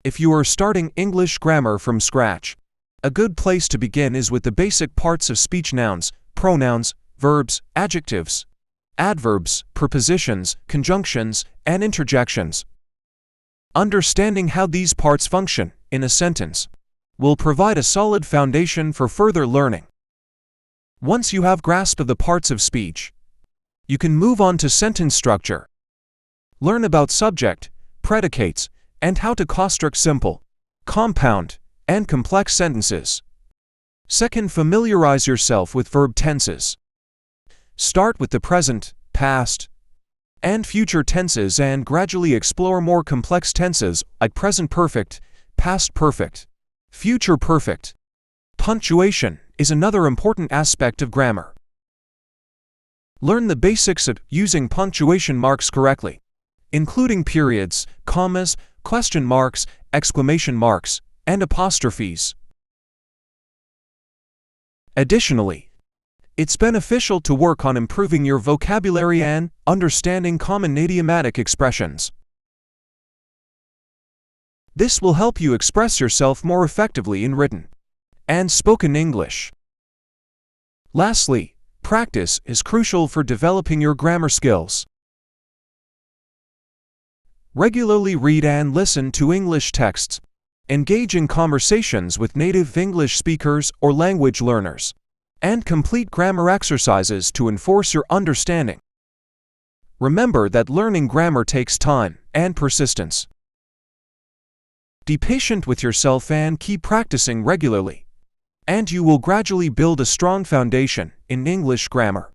If you are starting English grammar from scratch, a good place to begin is with the basic parts of speech: nouns, pronouns, verbs, adjectives, adverbs, prepositions, conjunctions, and interjections. Understanding how these parts function in a sentence will provide a solid foundation for further learning. Once you have grasp of the parts of speech, you can move on to sentence structure. Learn about subject, predicates, and how to construct simple, compound, and complex sentences. Second, familiarize yourself with verb tenses. Start with the present, past, and future tenses and gradually explore more complex tenses like present perfect, past perfect, future perfect. Punctuation is another important aspect of grammar. Learn the basics of using punctuation marks correctly, including periods, commas, question marks, exclamation marks, and apostrophes. Additionally, it's beneficial to work on improving your vocabulary and understanding common idiomatic expressions. This will help you express yourself more effectively in written and spoken English. Lastly, practice is crucial for developing your grammar skills. Regularly read and listen to English texts. Engage in conversations with native English speakers or language learners, and complete grammar exercises to enforce your understanding. Remember that learning grammar takes time and persistence. Be patient with yourself and keep practicing regularly, and you will gradually build a strong foundation in English grammar.